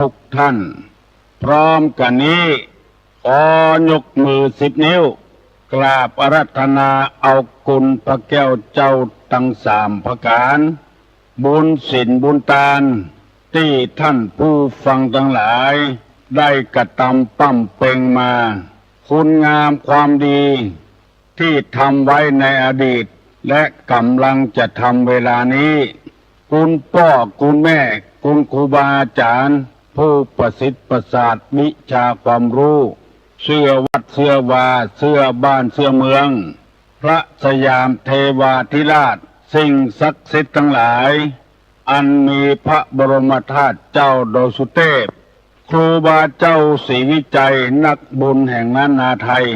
ทุกท่านพร้อมกันนี้ขอยกมือ10 นิ้วกราบอาราธนาเอาคุณพระแก้วเจ้าทั้ง3ประการบุญศีลบุญทานที่ท่านผู้ฟังทั้งหลายได้กระทำปั้มเป่งมาคุณงามความดีที่ทำไว้ในอดีตและกำลังจะทำเวลานี้คุณพ่อคุณแม่คุณครูบาอาจารย์ผู้ประสิทธิ์ประสาทวิชาความรู้เสื้อวัดเสื้อวาเสื้อบ้านเสื้อเมืองพระสยามเทวาธิราชสิ่งศักดิ์สิทธิ์ทั้งหลายอันมีพระบรมธาตุเจ้าโดสุเทพครูบาเจ้าศรีวิจัยนักบุญแห่งล้านนาไทย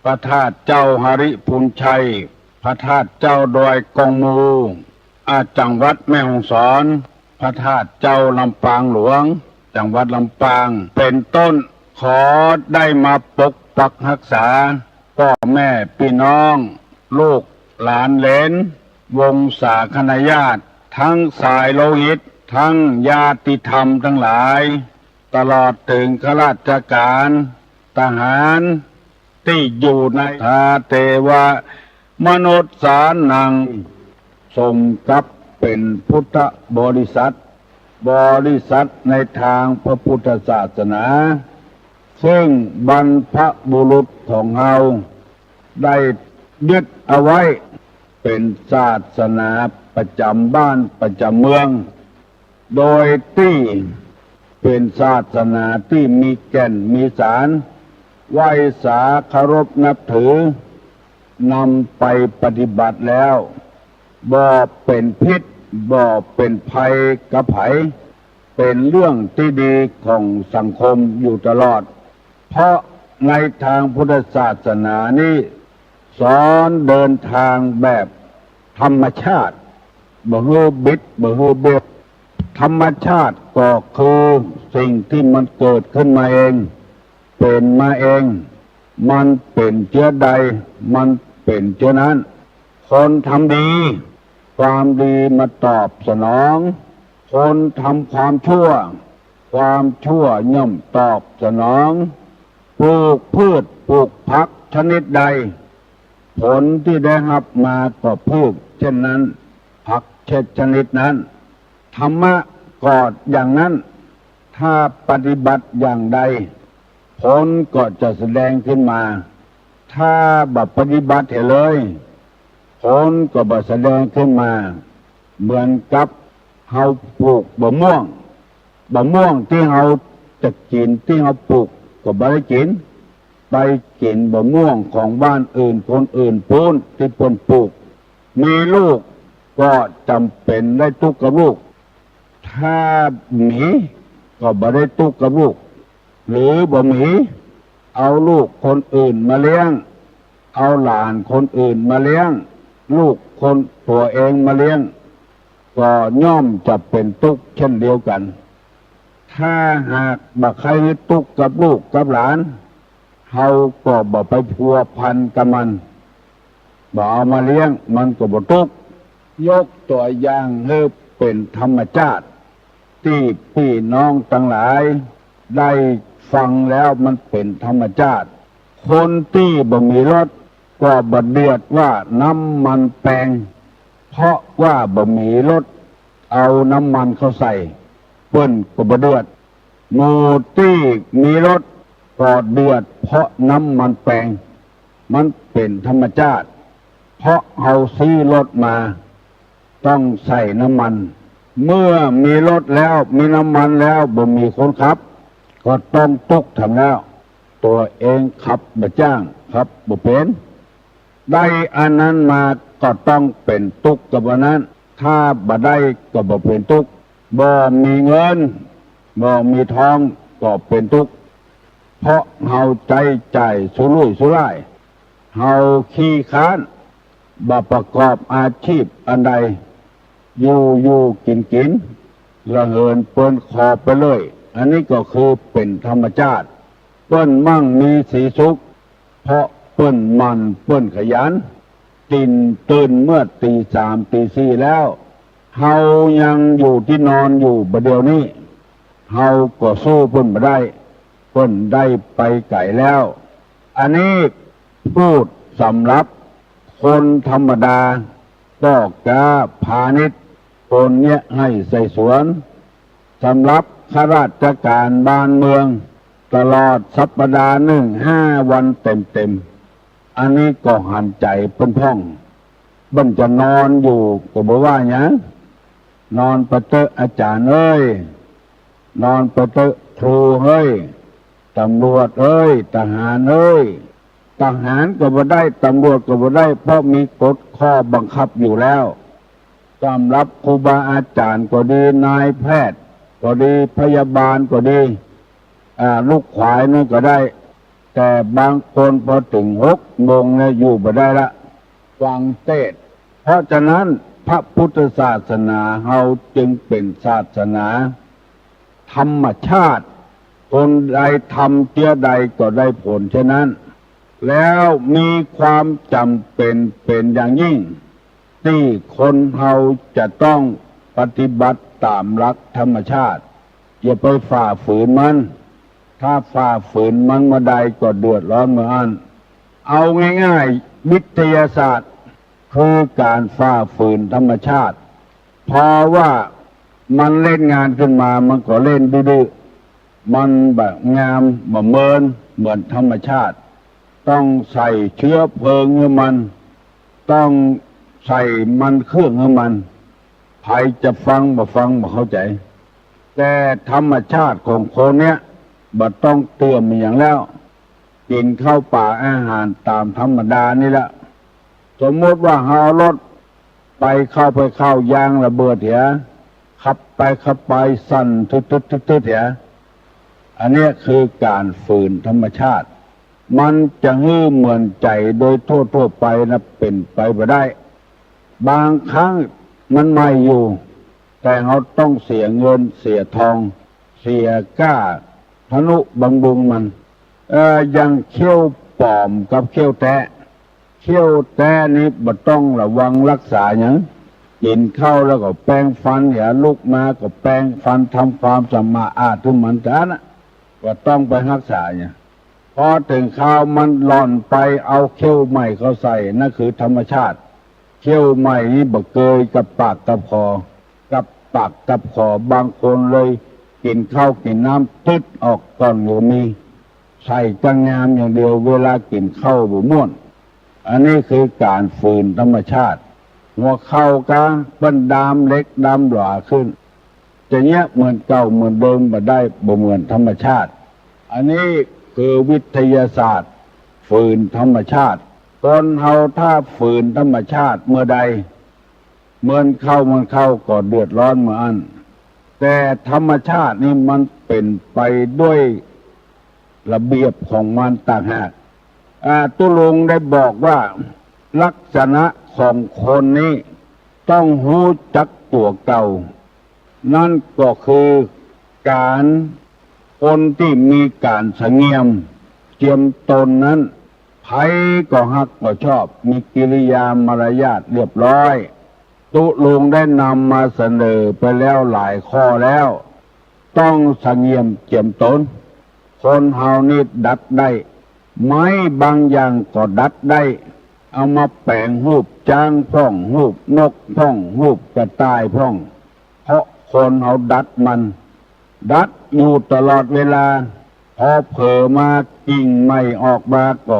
พระธาตุเจ้าหริพูนชัยพระธาตุเจ้าดอยกองมูจังหวัดแม่ฮ่องสอนพระธาตุเจ้าลำปางหลวงจังหวัดลำปางเป็นต้นขอได้มาปกปักรักษาพ่อแม่พี่น้องลูกหลานเหลนวงศาคณาญาติทั้งสายโลหิตทั้งญาติธรรมทั้งหลายตลอดถึงข้าราชการทหารที่อยู่ในทาเทวมนุษย์สานังสมกับเป็นพุทธบริษัทในทางพระพุทธศาสนาซึ่งบรรพบุรุษของเราได้ยึดเอาไว้เป็นศาสนาประจำบ้านประจำเมืองโดยที่เป็นศาสนาที่มีแก่นมีสารไหว้สาเคารพนับถือนำไปปฏิบัติแล้วบ่เป็นพิษบ่เป็นภัยกับไผเป็นเรื่องที่ดีของสังคมอยู่ตลอดเพราะในทางพุทธศาสนานี้สอนเดินทางแบบธรรมชาติบ่ฮู้บิดบ่ฮู้เบียดธรรมชาติก็คือสิ่งที่มันเกิดขึ้นมาเองเป็นมาเองมันเป็นเชื้อใดมันเป็นเชื้อนั้นคนทำดีความดีมาตอบสนองคนทำความชั่วย่อมตอบสนองปลูกพืชปลูกผักชนิดใดผลที่ได้รับมาก็พืชเช่นนั้นผักชนิดนั้นธรรมะก็อย่างนั้นถ้าปฏิบัติอย่างใดผลก็จะแสดงขึ้นมาถ้าบ่ปฏิบัติเลยผลก็บ่แสดงขึ้นมาเหมือนกับเฮาปลูกมะม่วงที่เฮาจะกินที่เฮาปลูกก็บ่ได้กินไปกินมะม่วงของบ้านอื่นคนอื่นพูนที่เพิ่นปลูกมีลูกก็จำเป็นได้ทุกข์กับลูกถ้ามีก็บ่ได้ทุกข์กับลูกหรือบ่มีเอาลูกคนอื่นมาเลี้ยงเอาหลานคนอื่นมาเลี้ยงลูกคนตัวเองมาเลี้ยงก็ย่อมจะเป็นทุกข์เช่นเดียวกันถ้าหากบ่ใครทุกข์กับลูกกับหลานเฮาก็บ่ไปพัวพันกับมันบ่เอามาเลี้ยงมันก็บ่ทุกข์ยกตัวอย่างให้เป็นธรรมชาติที่พี่น้องทั้งหลายได้ฟังแล้วมันเป็นธรรมชาติคนที่บ่มีรถก็บ่เดือดว่าน้ำมันแพงเพราะว่าบ่มีรถเอาน้ำมันเข้าใส่เปิ้นก็บ่เดือดหมู่ที่มีรถก็เดือดเพราะน้ำมันแพงมันเป็นธรรมชาติเพราะเอาซื้อรถมาต้องใส่น้ำมันเมื่อมีรถแล้วมีน้ำมันแล้วบ่มีคนขับก็ต้องทุกข์ทำแล้วตัวเองขับบ่จ้างครับบ่เป็นได้อันนั้นมาก็ต้องเป็นทุกข์กับอันนั้นถ้าบ่ได้ก็บ่เป็นทุกข์บ่มีเงินบ่มีทองก็เป็นทุกข์เพราะเฮาใจสุรุ่ยสุร่ายเฮาขี้ค้านบ่ประกอบอาชีพอันใดอยู่กินละเหินเปิ้นขอบไปเลยอันนี้ก็คือเป็นธรรมชาติเปิ้นมั่งมีสีสุขเพราะเปิ้นมันเปิ้นขยันตื่นเมื่อตี 3 ตี 4แล้วเฮายังอยู่ที่นอนอยู่ประเดี๋ยวนี้ เฮาก็สู้เพิ่นบ่ได้เพิ่นได้ไปไกลแล้ว อันนี้พูดสำหรับคนธรรมดาก็กาพาณิชย์คนเนี้ยให้ใส่สวนสำหรับข้าราชการบ้านเมืองตลอดสัปดาห์หนึ่ง5 วันเต็มอันนี้ก็หันใจเพิ่นพ่องบันจะนอนอยู่ก็บอกว่าหยังนอนประเตอะอาจารย์เอ้ยนอนประเตอะครูเฮ้ยตำรวจเอ้ยทหารเอ้ยทหารก็บ่ได้ตำรวจก็บ่ได้เพราะมีกฎข้อบังคับอยู่แล้วสำหรับครูบาอาจารย์ก็ดีนายแพทย์ก็ดีพยาบาลก็ดีลูกขวายนั่นก็ได้แต่บางคนพอถึง6 โมงเนี่ยอยู่บ่ได้ละฟังเทศน์เพราะฉะนั้นพระพุทธศาสนาเฮาจึงเป็นศาสนาธรรมชาติคนใดทำเจียใดก็ได้ผลฉะนั้นแล้วมีความจำเป็นอย่างยิ่งที่คนเฮาจะต้องปฏิบัติตามหลักธรรมชาติอย่าไปฝ่าฝืนมันถ้าฝ่าฝืนมันเมื่อใดก็เดือดร้อนเมื่อนั้นเอาง่ายๆวิทยาศาสตร์คือการฝ่าฝืนธรรมชาติเพราะว่ามันเล่นงานขึ้นมามันก็เล่นดื้อมันแบบงามแบบเมินเหมือนธรรมชาติต้องใส่เชื้อเพลิงให้มันต้องใส่มันเครื่องให้มันใครจะฟังบ่เข้าใจแต่ธรรมชาติของคนเนี้ยบ่ต้องเตือนมันอย่างแล้วกินข้าวป่าอาหารตามธรรมดานี่แหละสมมติว่าเฮารถไปเข้ายางระเบิดเหียขับไปสั่นทึดเหียอันนี้คือการฝืนธรรมชาติมันจะฮื้อเหมือนใจโดยทั่วไปนะเป็นไปบ่ได้บางครั้งมันไม่อยู่แต่เราต้องเสียเงินเสียทองเสียก้าทนุบำรุงมันยังเขี้ยวปลอมกับเขี้ยวแตะเขี้ยวแตะนี้บ่ต้องระวังรักษาอย่างกินข้าวแล้วก็แปรงฟันอย่าลุกมาก็แปรงฟันทำความสมาอาดทุกมันกันนะก็ต้องไปรักษาเนี่ยพอถึงข้าวมันหล่อนไปเอาเขี้ยวใหม่เขาใส่นั่นคือธรรมชาติเขี้ยวใหม่นี้บ่เกยกับปากกับคอกับปากกับคอบางคนเลยกินข้าวกินน้ำตึดออกก่อนอยู่มีใส่จังงามอย่างเดียวเวลากินข้าวบ่ม่วนอันนี้คือการฝืนธรรมชาติหัวเข้ากะปั้นดามเล็กดามหล่าขึ้นจะเนี้ยเหมือนเก่าเหมือนเดิมบ่ได้บ่เหมือนธรรมชาติอันนี้คือวิทยาศาสตร์ฝืนธรรมชาติคนเฮาถ้าฝืนธรรมชาติเมื่อใดเหมือนเข้าก็เดือดร้อนเหมือนอันแต่ธรรมชาตินี่มันเป็นไปด้วยระเบียบของมันต่างหากตุลงได้บอกว่าลักษณะของคนนี้ต้องรู้จักตัวเก่านั่นก็คือการคนที่มีการเสงี่ยมเจียมตนนั้นใครก็ฮักก็ชอบมีกิริยามารยาทเรียบร้อยตุลงได้นำมาเสนอไปแล้วหลายข้อแล้วต้องเสงี่ยมเจียมตนคนเฮานี่ดัดได้ไม้บางอย่างก็ดัดได้เอามาแปลงรูปจ้างพ่องรูปนกพ่องรูปกระต่ายพ่องเพราะคนเฮาดัดมันดัดอยู่ตลอดเวลาพอเผลอมากิ่งไม่ออกมาก็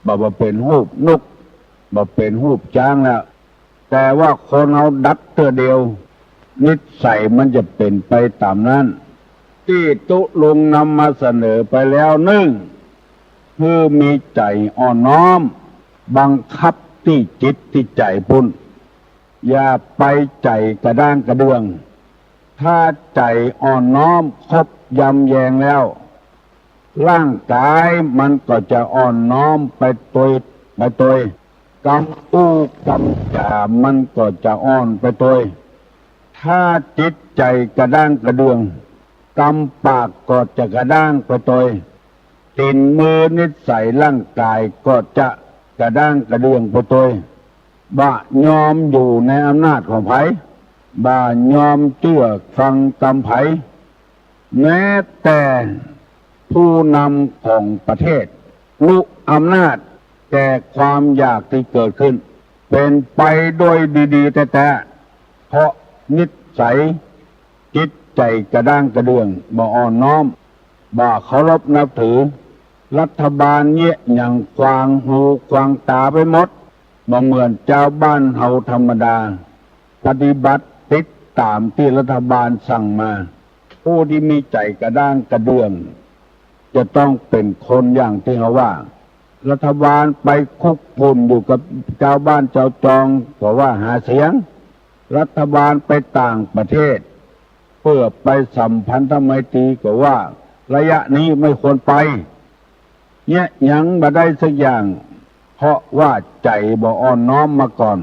บ่เป็นรูปนกบ่เป็นรูปจ้างแล้วแต่ว่าคนเฮาดัดตัวเดียวนิสัยมันจะเป็นไปตามนั้นที่ตุลงนำมาเสนอไปแล้วคือมีใจอ่อนน้อมบังคับที่จิตที่ใจพุ่นอย่าไปใจกระด้างกระเดืองถ้าใจอ่อนน้อมคบยำแยงแล้วร่างกายมันก็จะอ่อนน้อมไปตัวกำอู้กำจามันก็จะอ่อนไปตัวถ้าจิตใจกระด้างกระเดืองกำปากก็จะกระด้างไปตัวตีนมือนิสัยร่างกายก็จะกระด้างกระเดืองไปตัวบ่ยอมอยู่ในอำนาจของไผบ่ยอมเชื่อฟังกำไผ แม้แต่ผู้นำของประเทศรู้อำนาจแต่ความอยากที่เกิดขึ้นเป็นไปโดยดีๆแต่เพราะนิสัยจิตใจกระด้างกระเดืองบ่อ่อนน้อมบ่เคารพนับถือรัฐบาลเนี่ยอย่างควางหูควางตาไปหมดบ่เหมือนเจ้าบ้านเฮาธรรมดาปฏิบัติติดตามที่รัฐบาลสั่งมาผู้ที่มีใจกระด้างกระเดืองจะต้องเป็นคนอย่างที่เขาว่ารัฐบาลไปคุกพุ่นอยู่กับเจ้าบ้านเจ้าจองเพราะว่าหาเสียงรัฐบาลไปต่างประเทศเพื่อไปสัมพันธไมตรีก็ว่าระยะนี้ไม่ควรไปเนี่ยยังบ่ได้สักอย่างเพราะว่าใจบ่อ่อนน้อมมาก่อน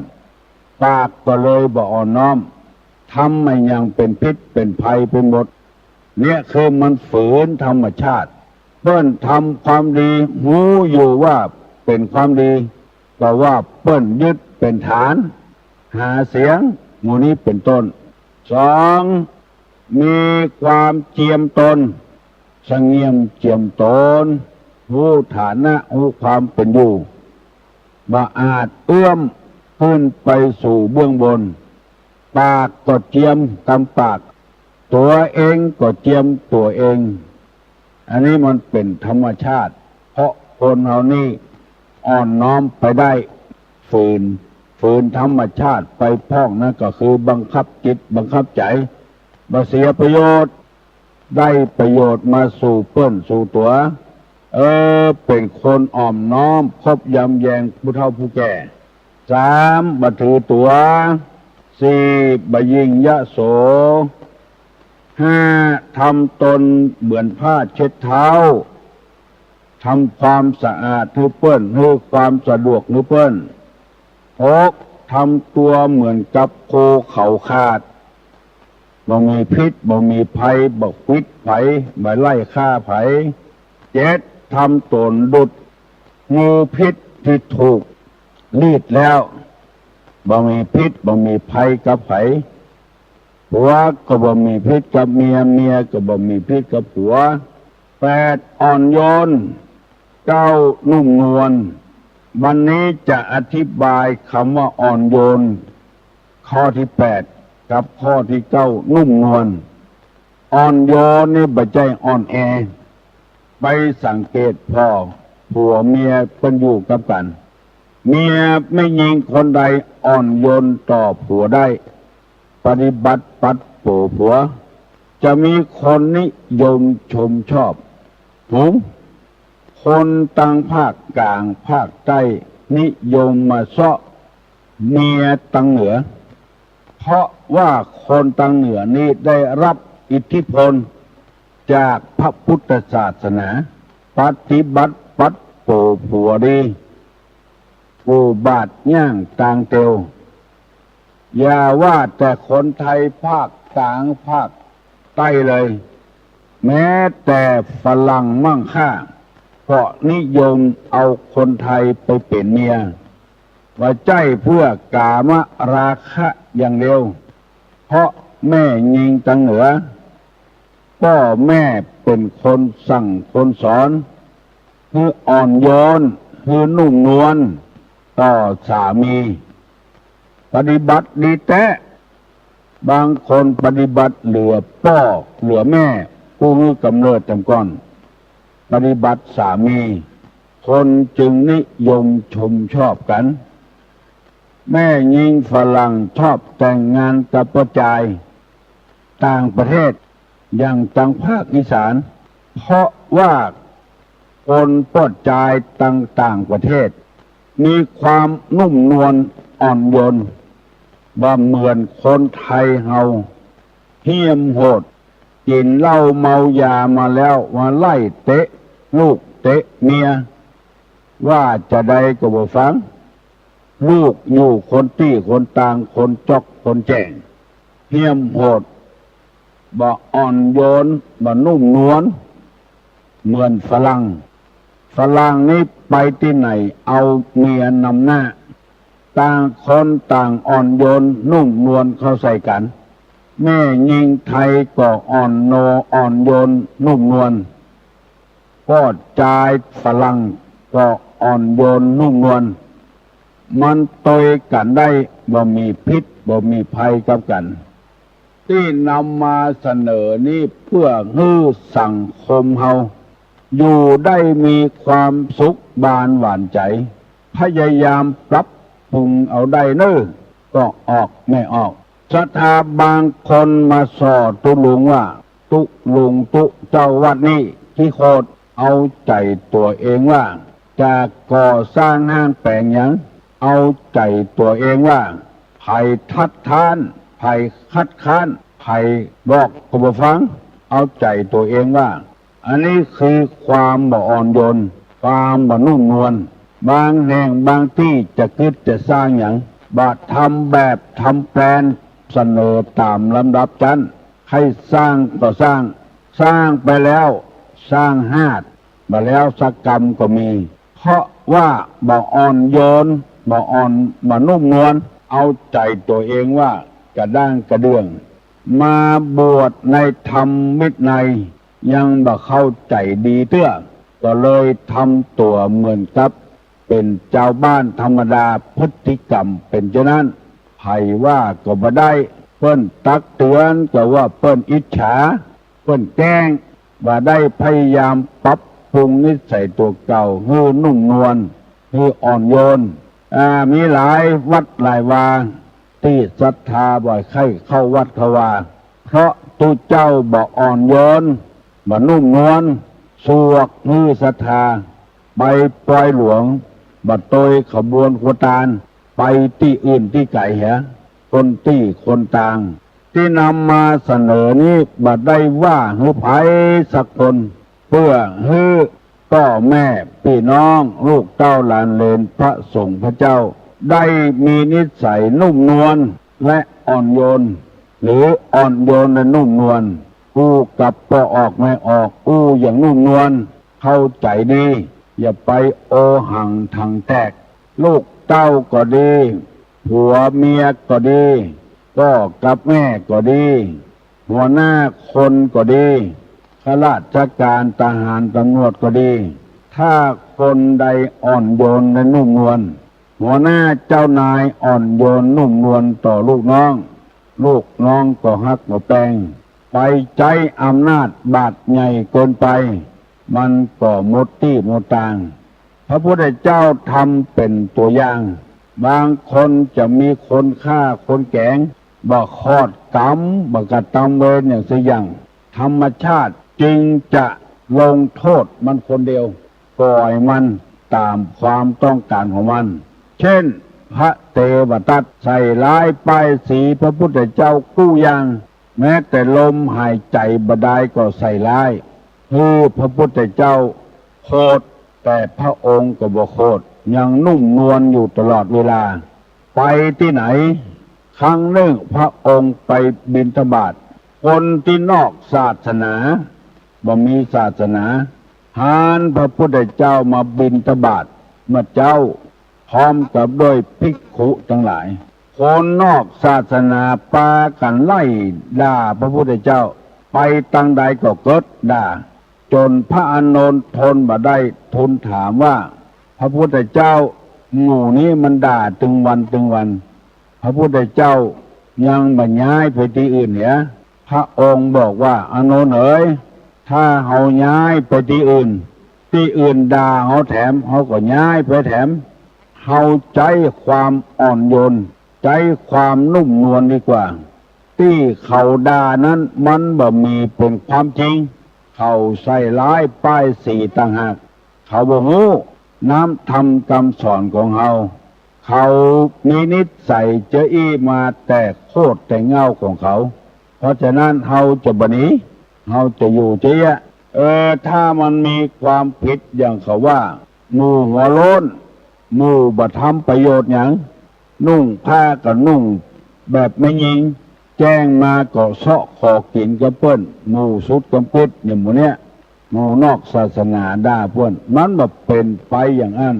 ปากก็เลยบ่อ่อนน้อมทำไม่ยังเป็นพิษเป็นภัยเป็นหมดเนี่ยคือมันฝืนธรรมชาติเปิ้นทำความดีหูอยู่ว่าเป็นความดีก็ว่าเปิ้นยึดเป็นฐานหาเสียงหมู่นี้เป็นต้นสองมีความเจียมตนสงเงียมเจียมตนรู้ฐานะรู้ความเป็นอยู่บ่อาจเอื้อมขึ้นไปสู่เบื้องบนปากก็เจียมกำปากตัวเองก็เจียมตัวเองอันนี้มันเป็นธรรมชาติเพราะคนเหล่านี้อ่อนน้อมไปได้ฝืนธรรมชาติไปพ้องนั่นก็คือบังคับจิตบังคับใจมาเสียประโยชน์ได้ประโยชน์มาสู่เปิ้นสู่ตัวเป็นคนอ่อมน้อมคบยำแยงผู้เฒ่าผู้แก่สามบ่ถือตัวสี่บ่ยิงยโสห้าทำตนเหมือนผ้าเช็ดเท้าทำความสะอาดให้เปิ้นให้ความสะดวกให้เปิ้นหกทำตัวเหมือนกับโคเขาขาดบ่มีพิษบ่มีภัยบ่ควิดไผบ่ไล่ฆ่าไผเจ็ดทำตนดุจงูพิษที่ถูกรีดแล้วบ่มีพิษบ่มีภัยกับไผผัวก็บ่มีพิษกับเมียเมียก็บ่มีพิษกับผัวแปดอ่อนโยนเก้านุ่มนวลวันนี้จะอธิบายคำว่าอ่อนโยนข้อที่แปดกับข้อที่เก้านุ่มนวลอ่อนโยนนี่บ่ใจอ่อนแอไปสังเกตพ่อผัวเมียเป็นอยู่กับกันเมียไม่ยิงคนใดอ่อนโยนต่อผัวได้ปฏิบัติปัดโผผัวจะมีคนนิยมชมชอบคนต่างภาคกลางภาคใต้นิยมมาเสาะเมียต่างเหนือเพราะว่าคนต่างเหนือนี้ได้รับอิทธิพลจากพระพุทธศาสนาปฏิบัติปัดโผผัวดีผู้บาดย่างต่างเตียวอย่าว่าแต่คนไทยภาคกลางภาคใต้เลยแม้แต่ฝรั่งมั่งค่าเพราะนิยมเอาคนไทยไปเป็นเมียว่าใจเพื่อกามราคะอย่างเดียวเพราะแม่ยิงตังเหนือพ่อแม่เป็นคนสั่งคนสอนคืออ่อนโยนคือนุ่มนวลต่อสามีปฏิบัติดีแต่บางคนปฏิบัติเหลือพ่อเหลือแม่ผู้มือกำเนิดจำก่อนปฏิบัติสามีคนจึงนิยมชมชอบกันแม่ยิงฝรั่งชอบแต่งงานกับผู้ชายต่างประเทศอย่างทางภาคอีสานเพราะว่าคนผู้ชายต่างประเทศมีความนุ่มนวลอ่อนโยนบ่เหมือนคนไทยเฮาเหี้ยมโหดกินเหล้าเมายามาแล้วมาไล่เตะลูกเตะเมียว่าจะได้ก็บ่ฟังลูกอยู่คนตี้คนต่างคนจอกคนแจ้งเหี้ยมโหดบ่อ่อนโยนบ่นุ่มนวลเหมือนฝรั่งนี่ไปที่ไหนเอาเมียนำหน้าต่างคนต่างอ่อนโยนนุ่มนวลเข้าใส่กัน แม่ยิงไทยก็อ่อนโนอ่อนโยนนุ่มนวลก็ชายฝรั่งก็อ่อนโยนนุ่มนวลมันตยกันได้บ่มีพิษบ่มีภัยกับกันที่นำมาเสนอนี้เพื่อให้สังคมเฮาอยู่ได้มีความสุขบานหวานใจพยายามปรับปรุงเอาได้เน้อก็ออกไม่ออกศรัทธาบางคนมาสอตุลุงว่าตุลุงตุเจ้าวัดนี้ที่โคตรเอาใจตัวเองว่าจะก่อสร้างห้างแปลงหยังเอาใจตัวเองว่าไผ่ทัดทานไผ่คัดค้านไผ่บอกก็บ่ฟังเอาใจตัวเองว่าอันนี้คือความบ่อ่อนโยนความบ่นุ่มนวลบางแห่งบางที่จะคิดจะสร้างอย่างบาทำแบบทำแปลนเสนอตามลำดับชั้นให้สร้างก็สร้างไปแล้วสร้างหาดมาแล้วสักกรรมก็มีเพราะว่าบ่อ่อนโยนบ่อ่อนบ่นุ่มนวลเอาใจตัวเองว่ากระด้างกระเดื่องมาบวชในธรรมมิตรในยังบ่เข้าใจดีเตื้อก็เลยทำตัวเหมือนกับเป็นเจ้าบ้านธรรมดาพฤติกรรมเป็นเช่นนั้นไผว่าก็บ่ได้เพิ่นตักเตือนก็ว่าเพิ่นอิจฉาเพิ่นแกล้งว่าได้พยายามปรับปรุงนิสัยตัวเก่าให้นุ่มนวลให้อ่อนโยนมีหลายวัดหลายวาที่ศรัทธาบ่อยใครเข้าวัดเขาว่าเพราะตัวเจ้าบ่อ่อนโยนบ่นุ่มนวลสวกมือศรัทธาไปปล่อยหลวงบัดโตยขบวนโคตานไปที่อื่นที่ไกลเหรอคนที่คนต่างที่นำมาเสนอนี้บัดได้ว่าให้ไผสักคนเพื่อให้พ่อแม่พี่น้องลูกเต้าหลานเลนพระสงฆ์พระเจ้าได้มีนิสัยนุ่มนวลและอ่อนโยนหรืออ่อนโยนและนุ่มนวลอู้กับพอออกไม่ออกอู้อย่างนุ่มนวลเข้าใจดีอย่าไปโอหังทางแตกลูกเต้าก็ดีผัวเมียก็ดีก็กับแม่ก็ดีหัวหน้าคนก็ดีข้าราชการทหารตำรวจก็ดีถ้าคนใดอ่อนโยนและนุ่มนวลหัวหน้าเจ้านายอ่อนโยนนุ่มนวลต่อลูกน้องก็ฮักก็แปลงไปใจอำนาจบาดใหญ่เกินไปมันก็หมดที่หมดทางพระพุทธเจ้าทำเป็นตัวอย่างบางคนจะมีคนฆ่าคนแกงบ่คอดกรรมบ่กระทำเวรอย่างเสียอย่างธรรมชาติจึงจะลงโทษมันคนเดียวปล่อยมันตามความต้องการของมันเช่นพระเทวทัตใส่ร้ายป้ายสีพระพุทธเจ้ากู้ยังแม้แต่ลมหายใจบดายก็ใส่ร้ายพระพุทธเจ้าโคตรแต่พระองค์ก็บ่โคตรยังนุ่มนวลอยู่ตลอดเวลาไปที่ไหนครั้งหนึ่งพระองค์ไปบิณฑบาตคนที่นอกศาสนาบ่มีศาสนาหานพระพุทธเจ้ามาบิณฑบาตมาเจ้าพร้อมกับด้วยภิกขุทั้งหลายคนนอกศาสนาปากันไล่ด่าพระพุทธเจ้าไปตั้งใดก็เกิดด่าจนพระอานนท์ทนบ่ได้ทูลถามว่าพระพุทธเจ้าหมู่นี้มันด่าตึงวันพระพุทธเจ้ายังบ่ย้ายไปที่อื่นเนี่ยพระองค์บอกว่าอานนท์เอ๋ยถ้าเฮาย้ายไปที่อื่นด่าเฮาแถมเฮาก็ย้ายไปแถมเฮาใจความอ่อนโยนใจความนุ่มนวลดีกว่าที่เขาด่านั้นมันบ่มีเป็นความจริงเขาใส่ร้ายป้ายสีต่างหากเขาบ่ฮู้น้ำทำคำสอนของเฮาเขามีนิสัยเจอี้มาแต่โคตรแต่เงาของเขาเพราะฉะนั้นเฮาจะบ่หนีเฮาจะอยู่เจ๊ะถ้ามันมีความผิดอย่างเขาว่าหมู่หัวโล้นหมู่บ่ทำประโยชน์หยังนุ่งผ้าก็นุ่งแบบไม่ยิงแจ้งมาก็เสาะขอกินกับเปิ้นหมู่สุดกำปิดอย่างหมู่เนี้ยหมู่นอกศาสนาด่าเปิ้นมันแบบเป็นไปอย่างนั้น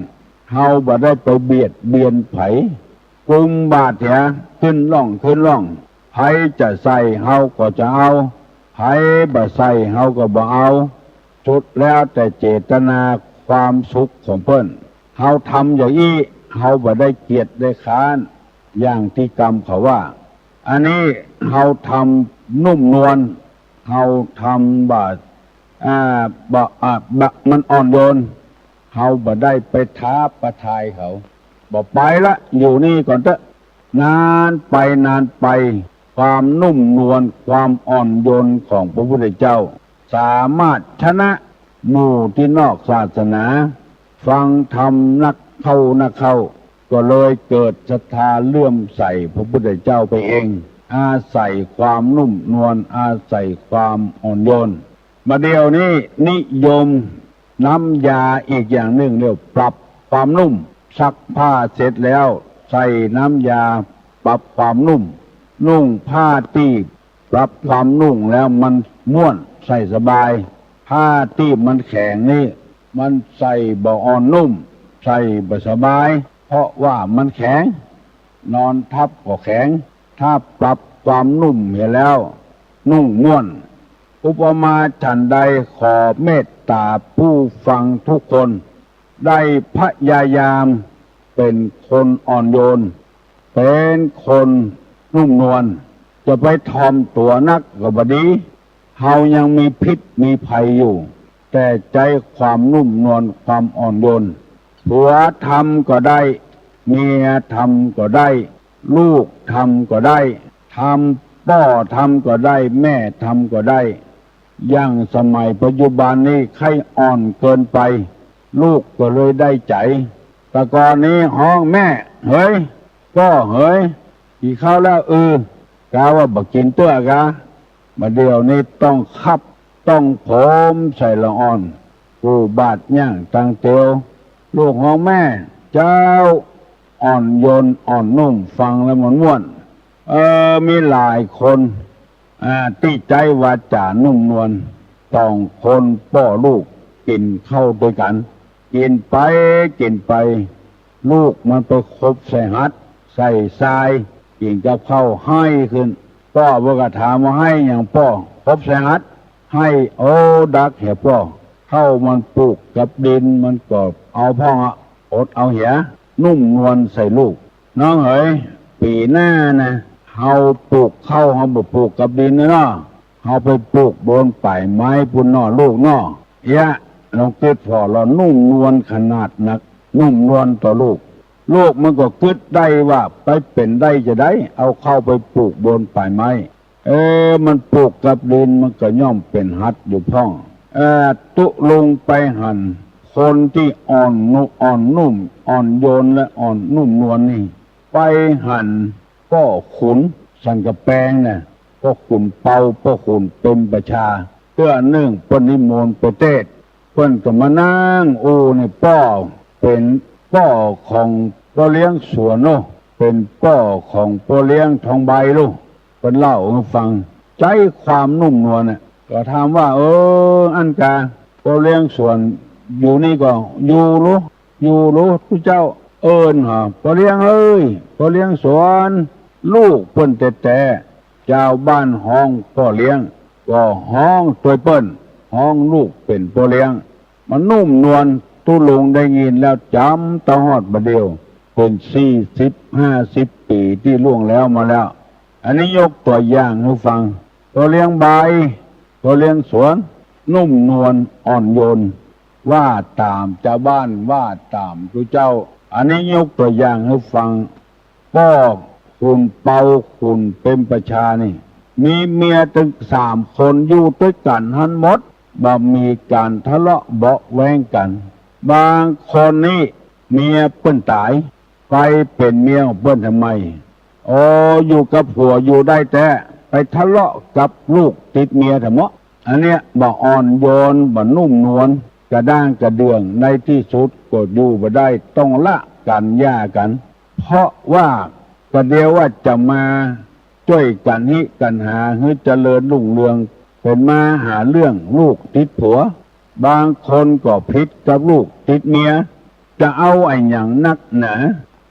เฮาบ่ได้ไปเบียดเบียนไผกุมบาดเถอะขึ้นร่อง ไผจะใส่เฮาก็จะเอาไผบ่ใส่เฮาก็บ่เอาสุดแล้วแต่เจตนาความสุขของเพิ่นเฮาทำอย่างนี้เฮาบ่ได้เกียรติได้ค้านอย่างที่กรรมเขาว่าอันนี้เฮาทำนุ่มนวลเฮาทำมันอ่อนโยนเฮาบ่ได้ไปท้าประทายเขาบ่ไปละอยู่นี่ก่อนเถอะนานไปนานไปความนุ่มนวลความอ่อนโยนของพระพุทธเจ้าสามารถชนะหมู่ที่นอกศาสนาฟังธรรมนักเข้าก็เลยเกิดศรัทธาเลื่อมใสพระพุทธเจ้าไปเองอาศัยความนุ่มนวลอาศัยความอ่อนโยนมาเดี๋ยวนี้นิยมน้ำยาอีกอย่างหนึ่งเรียกปรับความนุ่มซักผ้าเสร็จแล้วใส่น้ำยาปรับความนุ่มนุ่งผ้าที่ปรับความนุ่งแล้วมันม่วนใส่สบายผ้าที่มันแข็งนี่มันใส่บ่อ่อนนุ่มใส่บ่สบายเพราะว่ามันแข็งนอนทับก็แข็งถ้าปรับความนุ่มเห็นแล้วนุ่งม่วนอุปมาฉันใดขอเมตตาผู้ฟังทุกคนได้พยายามเป็นคนอ่อนโยนเป็นคนนุ่มนวลจะไปทอมตัวนักก็บ่ดีเฮายังมีพิษมีภัยอยู่แต่ใจความนุ่มนวลความอ่อนโยนผัวทำก็ได้เมียทำก็ได้ลูกทำก็ได้ทำพ่อทำก็ได้แม่ทำก็ได้อย่างสมัยปัจจุบันนี้ใครอ่อนเกินไปลูกก็เลยได้ใจแต่ก่อนนี้ห้องแม่เฮ้ยก็เฮ้ยกี่ข้าวแล้วกาว่าบักกินตัวกะมาเดี๋ยวนี้ต้องคับต้องผมใส่ละอ่อนกูบาดย่างตังเตียวลูกของแม่เจ้าอ่อนโยนอ่อนนุ่มฟังแล้วมันม่วนมีหลายคนที่ใจวาจานุ่มนวลต้องคนพ่อลูกกินเข้าด้วยกันกินไปลูกมันไปคบใส่หัดใส่ทรายกินกับเข้าให้ขึ้นพ่อบอกว่าถามว่าให้อย่างพ่อคบใส่หัดให้โอ้ดักเหี้ยพ่อเข้ามันปลูกกับดินมันก็เอาพ่ออดเอาเหี้ยนุ่มนวลใส่ลูกน้องเอ๋ยปีหน้านะเฮาปลูกเข้าเฮาบ่ปลูกกับดินเนาะเฮาไปปลูกบนป่ายไม้ปุ่นเนาะลูกเนาะลองคิดพอเรานุ่มนวลขนาดนักนุ่มนวลต่อลูกมันก็คิดได้ว่าไปเป็นได้จะได้เอาเข้าไปปลูกบนป่ายไม้มันปลูกกับดินมันก็ย่อมเป็นหัดอยู่พ่องตุลงไปหันคนที่อ่อนนุ่มอ่อนโยนและอ่อนนุ่มนวลนี่ไปหันก็ขุนสังกะแปงเนี่ยก็ขุนเป่าก็ขุนเป็นประชาเพื่อเนื่องปนิมนต์ประเทศเพิ่นก็มานั่งนี่ป้อเป็นป้อของพ่อเลี้ยงสวนโลเป็นป้อของพ่อเลี้ยงทองใบโลเป็นเล่าให้ฟังใจความนุ่มนวลเนี่ยก็ถามว่าอันกาพ่อเลี้ยงสวนอยู่นี่ก็อยู่รู้ทุกเจ้าพ่อเลี้ยงพ่อเลี้ยงสวนลูกเปิ้นแต่เจ้าบ้านห้องพ่อเลี้ยงก็ห้องตัวเปิ้นห้องลูกเป็นพ่อเลี้ยงมันนุ่มนวลตุลุงได้ยินแล้วจำตะฮอดบะเดียวเป็น40-50 ปีที่ล่วงแล้วมาแล้วอันนี้ยกตัวอย่างให้ฟังพ่อเลี้ยงใบพ่อเลี้ยงสวนนุ่มนวลอ่อนโยนว่าตามเจ้าบ้านว่าตามทุกเจ้าอันนี้ยกตัวอย่างให้ฟังพ่อคุณเปาคุณเป็นประชานี่มีเมียถึง3 คนอยู่ด้วยกันหันหมดบ่มีการทะเลาะเบาะแว้งกันบางคนนี่เมียเปิ้นตายไปเป็นเมียของเปิ้นทำไมอยู่กับผัวอยู่ได้แต่ไปทะเลาะกับลูกติดเมียทำไมอันเนี้ยบ่อ่อนโยนบ่นุ่มนวลกระด้างกระเดื่องในที่สุดก็อยู่บ่ได้ต้องละกันหย่ากันเพราะว่าประเดี๋ยวว่าจะมาช่วยกันฮิกันหาให้เจริญรุ่งเรืองเป็นมาหาเรื่องลูกติดผัวบางคนก็พิษกับลูกติดเมียจะเอาไอ้อย่างนักหนา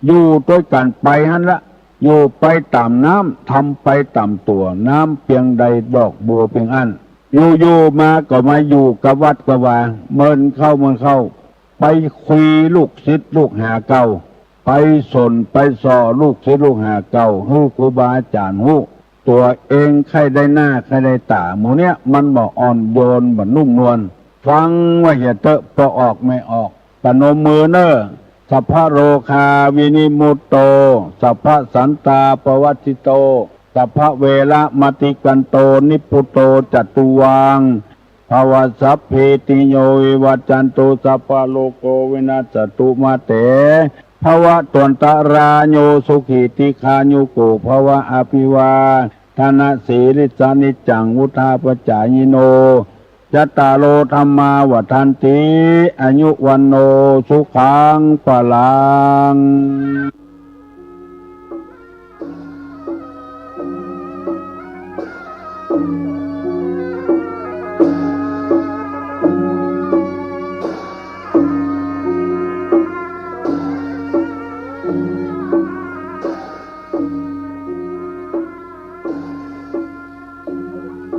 อยู่ด้วยกันไปหันละ อยู่ไปตามน้ำทำไปตามตัวน้ำเพียงใดดอกบัวเพียงอันอยู่มาก็มาอยู่กับวัดกับว่าเมินเข้าไปคุยลูกศิษย์ลูกหาเก่าไปสนไปสอลูกศิษย์ลูกหาเก่าฮู้ครูบาอาจารย์ฮู้ตัวเองใครได้หน้าใครได้ตาหมูเนี้ยมันบ่อ่อนโยนบ่นุ่มนวลฟังว่าอย่าเตอะพอออกไม่ออกปนมมือเนอสัพพะโรคาวินิมุตโตสัพพะสันตาปวัตติโตสัพพะเวระมติกันโตนิพุตโตจัตุวังภวสัพเพติโยวิวัจจันตุสัพพะโลโกวินาศตุมาเตภวะตวนตราโยสุขีติคายุโกภวะอภิวาทนาสีริสานิจังวุธาปจายโนจัตตาโลธรรมาวัฏันติอายุวันโนสุขังปะลัง